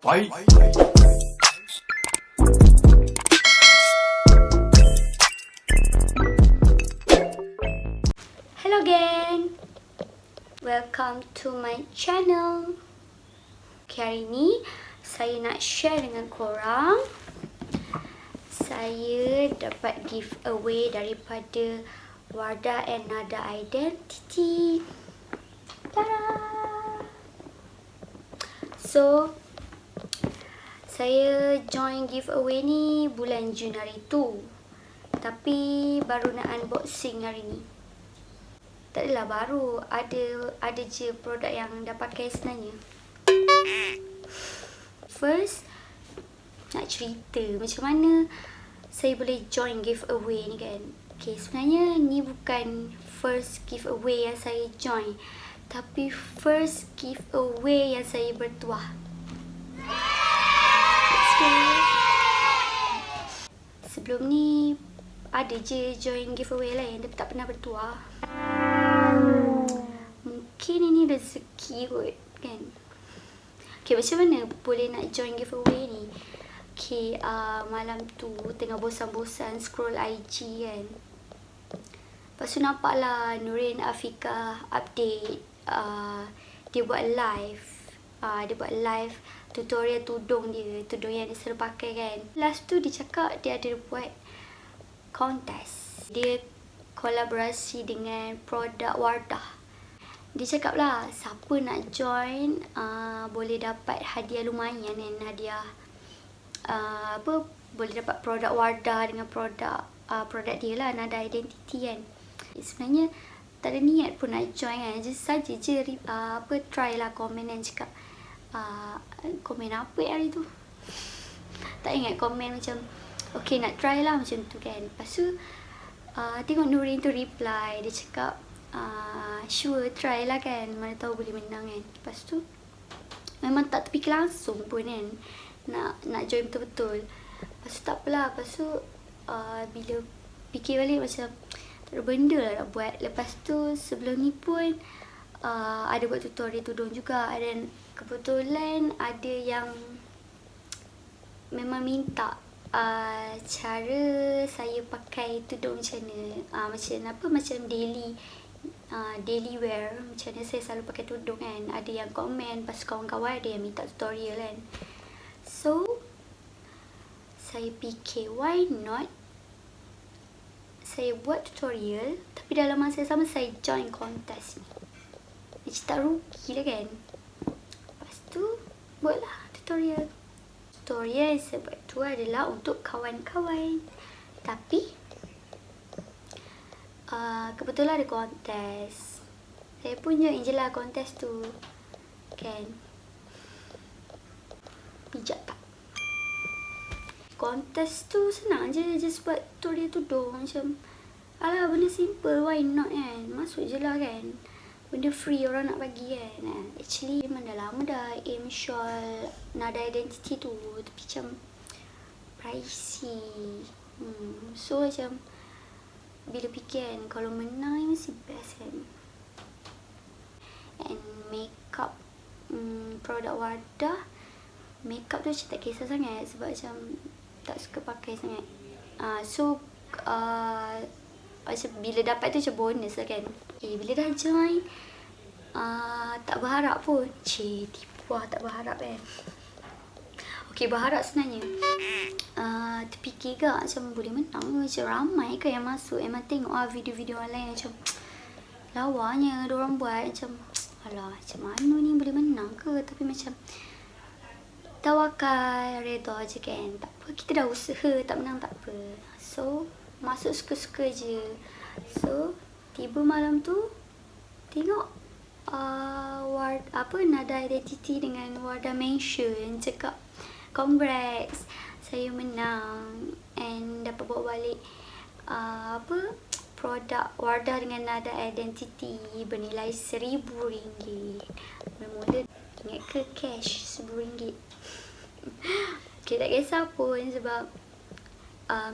Fight. Hello gang, welcome to my channel. Hari ni saya nak share dengan korang. Saya dapat giveaway daripada Wardah Nada Identity. Tada! So, saya join giveaway ni bulan Jun hari tu. Tapi baru nak unboxing hari ni. Tak adalah baru, ada je produk yang dah pakai sebenarnya. First, nak cerita macam mana saya boleh join giveaway ni kan. Okay, sebenarnya ni bukan first giveaway yang saya join, tapi first giveaway yang saya bertuah. Sebelum ni ada je join giveaway lain tapi tak pernah bertuah. Mungkin ini rezeki kot kan. Okay, macam mana boleh nak join giveaway ni? Okay, malam tu tengah bosan-bosan scroll IG kan. Lepas tu nampak lah Nurin Afika update. Dia buat live. Dia buat live tutorial tudung dia. Tudung yang dia selalu pakai kan. Last tu dia cakap dia ada buat kontes. Dia kolaborasi dengan produk Wardah. Dia cakap lah siapa nak join boleh dapat hadiah lumayan kan. Hadiah boleh dapat produk Wardah dengan produk dia lah, Nada Identity kan. Sebenarnya tak ada niat pun nak join kan. Just saja je try lah komen dan cakap komen apa hari tu. Tak ingat komen macam okay nak try lah macam tu kan. Lepas tu tengok Nurin tu reply. Dia cakap sure try lah kan. Mana tahu boleh menang kan. Lepas tu memang tak terfikir langsung pun kan nak join betul-betul. Lepas tu tak apalah. Lepas tu bila fikir balik macam tak ada benda lah nak buat. Lepas tu sebelum ni pun ada buat tutorial tudung juga. Dan kebetulan ada yang memang minta cara saya pakai tudung macam mana. Macam daily wear. Macam mana saya selalu pakai tudung kan. Ada yang komen. Lepas kawan-kawan ada yang minta tutorial kan. So saya fikir why not saya buat tutorial tapi dalam masa sama saya join kontes ni. Macam tak rugi lah kan. Lepas tu buatlah tutorial. Tutorial yang saya buat tu adalah untuk kawan-kawan. Tapi kebetulan ada kontes. Saya pun join je lah kontes tu kan. Bijak tak? Kontes tu senang je. Just buat tutorial tudung. Macam alah benda simple, why not kan. Masuk je lah kan. Benda free orang nak bagi kan. Actually memang dah lama dah aim shawl Nada Identity tu. Tapi macam pricey. So macam bila fikir kan kalau menang mesti best kan. And makeup produk Wardah, makeup tu macam tak kisah sangat. Sebab macam tak suka pakai sangat. So macam bila dapat tu macam bonus lah kan. Bila dah join tak berharap pun. Tipu lah tak berharap kan. Okay, berharap sebenarnya terfikir ke macam boleh menang. Macam ramai ke yang masuk. Memang tengok video-video orang lain macam lawanya diorang buat. Macam alah macam mana ni boleh menang ke. Tapi macam tawakal, redha je kan. Tak apa, kita dah usaha, tak menang tak apa. So masuk suka-suka je. So tiba malam tu tengok Nada Identity dengan Wardah mention cakap congrats, saya menang and dapat bawa balik produk Wardah dengan Nada Identity bernilai RM1,000. Mula-mula ingat ke cash RM10. Okay, tak kisah pun sebab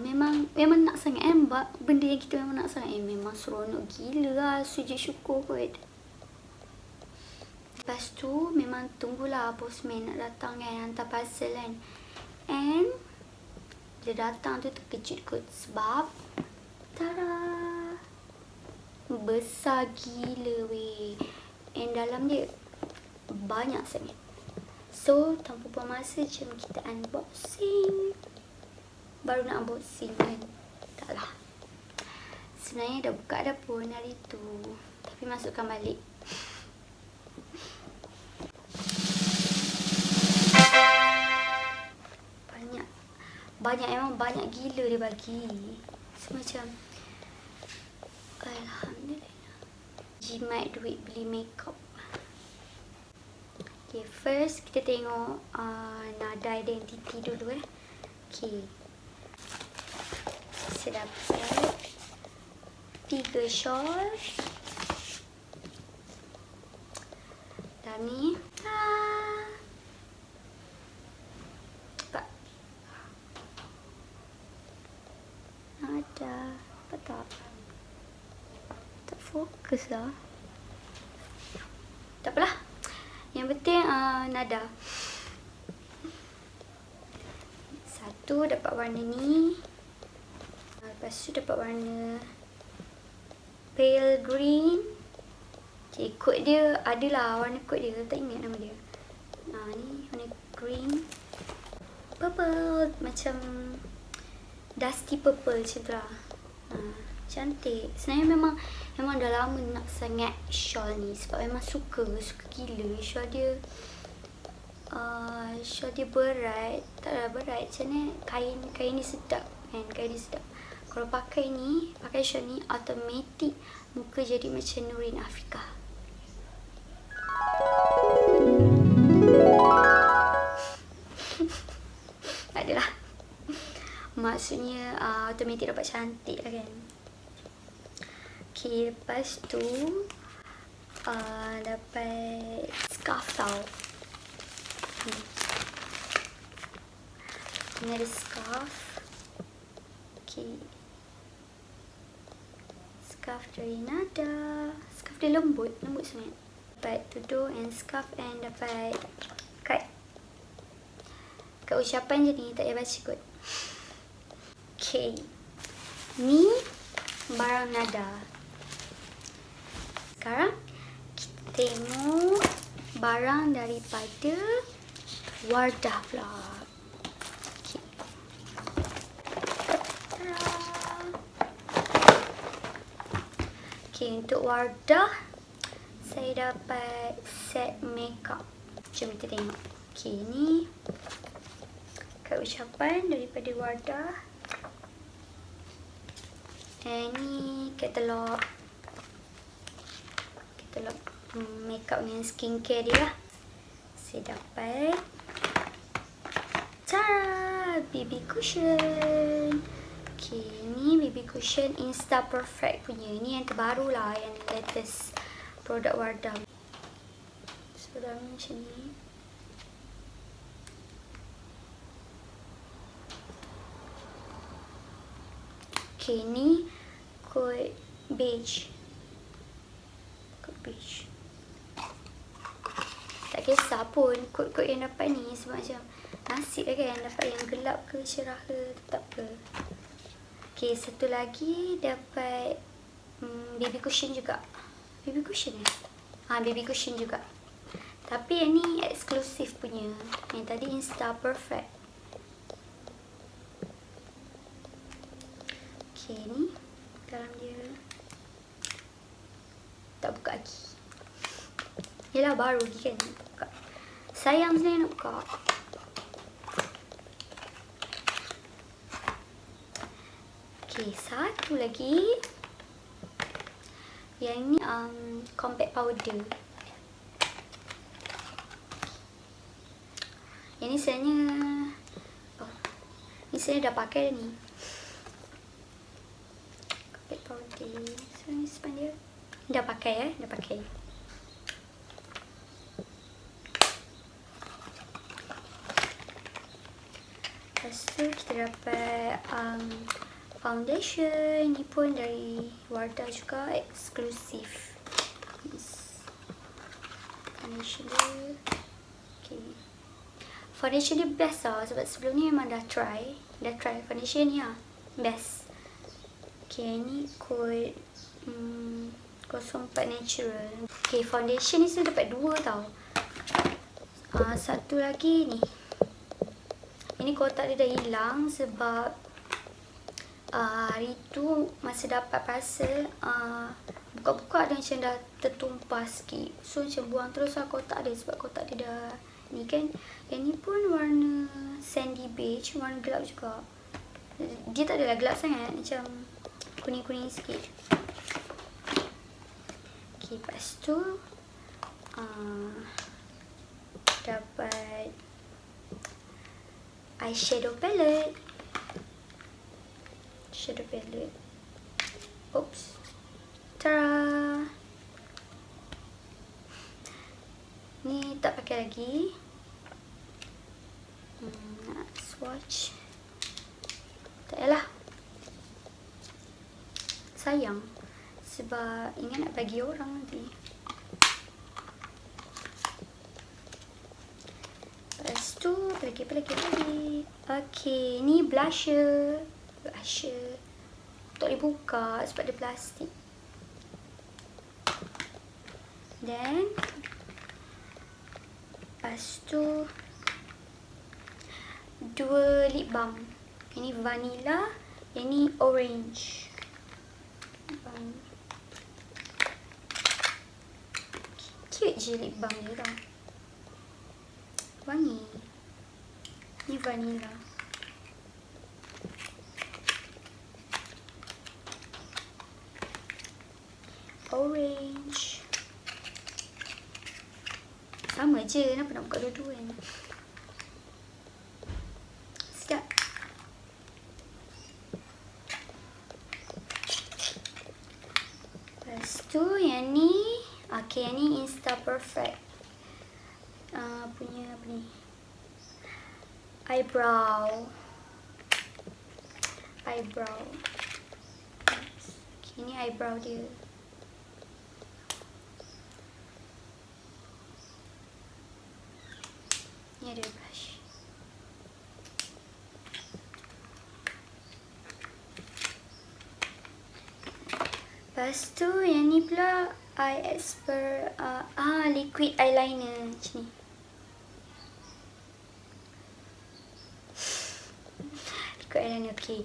memang nak sangat benda yang kita memang nak sangat. Memang seronok gila lah. Sujud syukur kot. Lepas tu memang tunggulah postman nak datang kan, hantar parcel kan. And dia datang tu terkejut kot sebab tada, besar gila weh. And dalam dia banyak sangat. So tanpa buang masa, jom kita unboxing. Baru nak unboxing kan. Taklah, sebenarnya dah buka dah pun hari tu, tapi masukkan balik. Banyak memang banyak gila dia bagi. So macam alhamdulillah. Jimat duit beli makeup. Okay, first kita tengok Nada Identity dulu Okay. Saya dapat 3 shawl. Dan ni ada apa tak fokus lah. Tak apalah, yang penting nada. Satu dapat warna ni, lepas tu dapat warna pale green. Okay, kod dia adalah warna kod dia, tak ingat nama dia. Ni warna green, purple, macam dusty purple macam tu lah. Cantik. Sebenarnya memang dah lama nak sangat shawl ni, sebab memang suka gila. Shawl dia berat. Taklah berat, macam mana, kain ni sedap kan, kain ni sedap. Kalau pakai shawl ni automatik muka jadi macam Nurin Afrika. Adalah, maksudnya automatik dapat cantik lah kan. Okay, lepas tu dapat scarf tau. Ini ada scarf. Okay, scarf dari Nada. Scarf dia lembut sangat. Dapat tudung and scarf, and dapat kad ucapan je ni, tak payah baca kot. Okay, ni barang Nada. Sekarang kita tengok barang daripada Wardah pula. Okay. Okay, untuk Wardah saya dapat set makeup. Jom kita tengok. Okay, ni kad ucapan daripada Wardah. Ni katalog makeup dengan skincare dia lah. Saya dapat BB cushion. Okay, ni BB cushion Insta Perfect punya. Ni yang terbaru lah, yang latest produk Wardah. So dalamnya macam ni. Okay, ni kod beige. Tak kisah pun kod-kod yang dapat ni, sebab macam nasib lah kan, dapat yang gelap ke cerah ke tetap ke. Okay, satu lagi dapat baby cushion juga. Baby cushion baby cushion juga. Tapi yang ni eksklusif punya. Yang tadi Insta Perfect. Okay, ni dalam dia. Tak buka lagi. Yelah, baru lagi kan nak buka. Sayang sebenarnya nak buka. Okay, satu lagi. Yang ni compact powder. Yang ni sebenarnya ni saya dah pakai dah ni. Compact powder. So ni sepan dia. Dah pakai dah pakai. Lepas tu kita dapat foundation. Ni pun dari Wardah juga, eksklusif. Foundation foundation dia. Okay. Foundation dia best lah sebab sebelum ni memang dah try foundation ni lah. Best. Okay, ni kod 04 natural. Okay, foundation ni saya dapat 2 tau. Satu lagi ni. Ini kotak dia dah hilang sebab hari tu masa dapat parcel buka-buka dia macam dah tertumpah sikit. So macam buang terus lah kotak dia sebab kotak dia dah ni kan. Yang ni pun warna sandy beige, warna gelap juga. Dia tak adalah gelap sangat, macam kuning-kuning sikit. Okay, lepas tu dapat eyeshadow palette. Oops. Tara. Ni tak pakai lagi. Nak swatch. Tak yalah. Sayang. Sebab ingat nak bagi orang nanti. Lepas tu, apa lagi. Okay, ni blusher. Tak boleh buka sebab dia plastik. Then, lepas tu, 2 lip balm. Ini vanilla, yang ni orange. Cute je lip balm dia tau. Wangi. Ni vanilla. Orange. Sama je, kenapa nak buka dua-dua kan? Sedap. Lepas tu yang ni, okay, yang ni Insta Perfect. Punya apa ni? Eyebrow. Okay, ni eyebrow dia. Ni ada brush. Lepas tu yang ni pula liquid eyeliner macam ni. Liquid eyeliner, okay.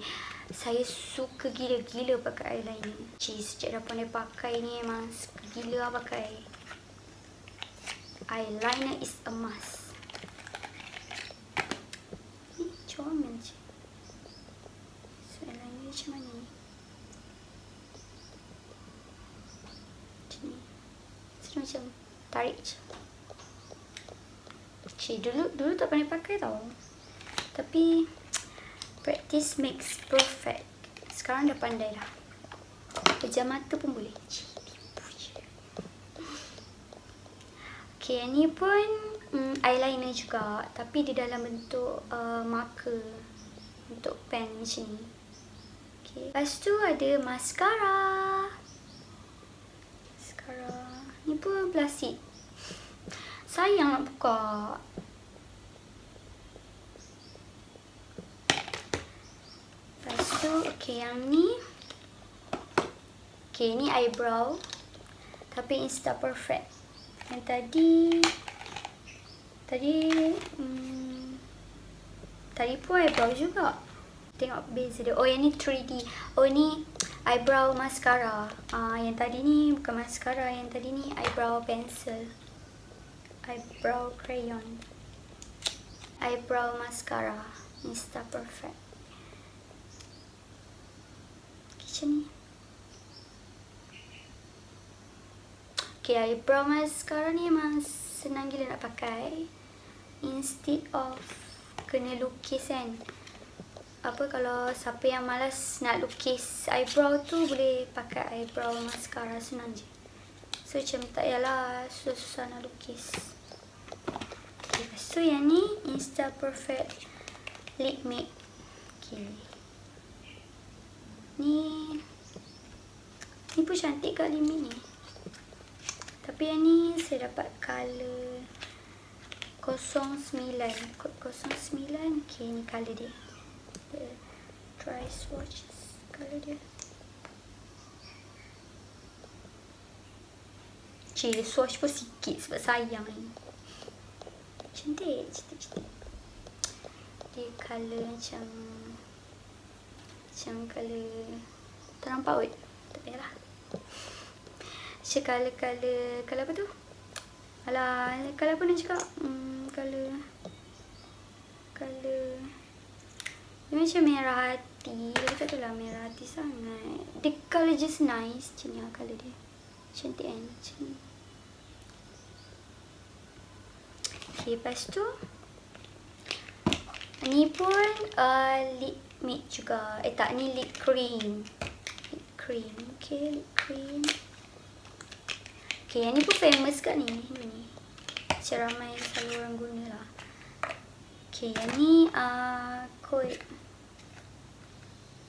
Saya suka gila-gila pakai eyeliner. Sejak dah pandai pakai ni memang suka gila lah pakai. Eyeliner is a must. Ni comel je. So eyeliner macam mana ni? Macam ni. So macam tarik je. Dulu tak pandai pakai tau. Tapi practice makes perfect. Sekarang dah pandai dah. Pejam mata pun boleh. Okay, yang ni pun eyeliner juga. Tapi dia dalam bentuk marker. Untuk pen macam ni. Okay. Lepas tu ada mascara. Ni pun plastik. Sayang nak buka. Lepas tu, okay, yang ni. Okay, ni eyebrow. Tapi Insta Perfect. Yang tadi pun eyebrow juga. Tengok beza dia. Oh, yang ni 3D. Oh, ni eyebrow mascara. Yang tadi ni bukan mascara. Yang tadi ni eyebrow pencil. Eyebrow crayon. Eyebrow mascara. Insta Perfect. Macam ni. Okay, eyebrow mascara ni memang senang gila nak pakai. Instead of kena lukis kan. Apa kalau siapa yang malas nak lukis eyebrow tu, boleh pakai eyebrow mascara, senang je. So macam tak payahlah susah-susah nak lukis. Okay, lepas tu yang ni Insta Perfect Lip Matte. Okay. Ni pun cantik kat lip matte ni. Tapi Tapi yang ni saya dapat color 09. Kod 09. Okay, ni color dia. Try swatch color dia. Cik, swatch pun sikit sebab sayang ni. Cantik. Dia color macam color tak nampak kot. Tak payahlah. Macam color apa tu? Alah, color apa nak cakap? Color dia macam merah hati. Dia tak tahu lah merah hati sangat. The color just nice. Macam ni lah color dia. Cantik kan? Macam ni. Okay, lepas tu ni pun lip matte juga. Tak, ni lip cream. Okay, lip cream. Okay, yang ni pun famous kat ni. Macam ramai selalu orang guna lah. Okay, yang ni kod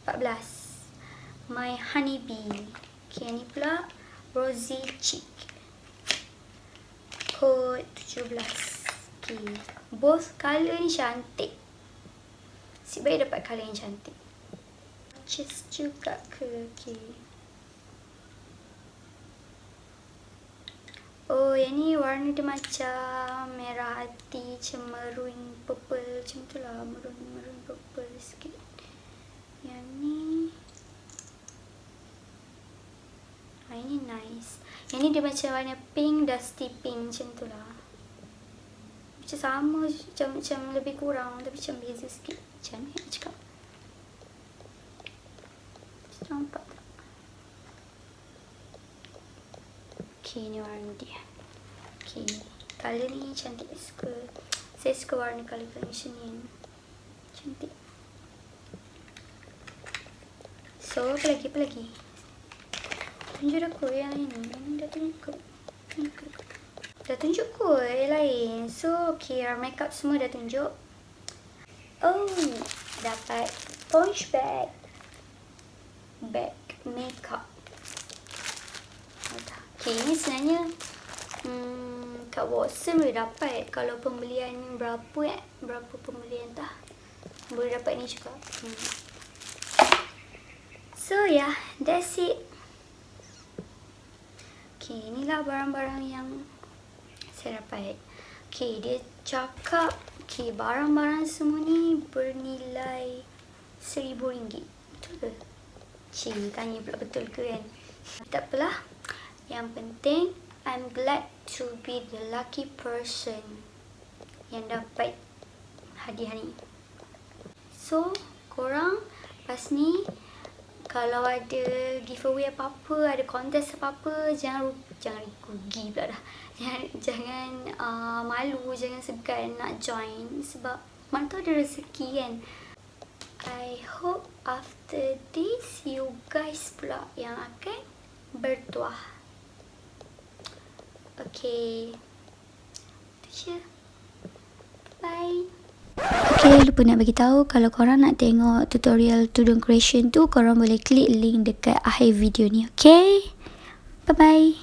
14. My Honeybee. Okay, yang ni pula Rosy Cheek. Kod 17. Okay, both colour ni cantik. Si baik dapat colour yang cantik. Purchase juga ke? Okay. Oh, yang ni warna dia macam merah hati, macam maroon purple, macam tu lah. Maroon purple sikit. Yang ni ini nice. Yang ni dia macam warna pink, dusty pink, macam tu lah. Macam sama, macam lebih kurang, tapi macam beza sikit. Macam ni nak cakap. Nampak tak? Okay, ni warna dia. Okay, colour ni cantik. Saya suka warna colour macam ni. Cantik. So, apa lagi? Tunjuk aku yang ini. Yang dah tunjuk. Dah tunjuk kot yang lain. So, okay, makeup semua dah tunjuk. Oh, dapat sponge bag makeup. Okay, ini sebenarnya kat Watson boleh dapat. Kalau pembelian berapa pembelian dah boleh dapat ni juga. So yeah, that's it. Okay, inilah barang-barang yang saya dapat. Okay, dia cakap okay, barang-barang semua ni bernilai RM1,000. Betul ke? Cik, tanya pula betul ke kan? Tak apalah. Yang penting, I'm glad to be the lucky person yang dapat hadiah ni. So, korang pas ni kalau ada giveaway apa-apa, ada kontes apa-apa, jangan rugi pula dah. Jangan malu, jangan segan nak join sebab mana tahu ada rezeki kan. I hope after this you guys pula yang akan bertuah. Okay, itu je. Bye. Okay, lupa nak bagi tahu kalau korang nak tengok tutorial tudung creation tu, korang boleh klik link dekat akhir video ni. Okay, bye bye.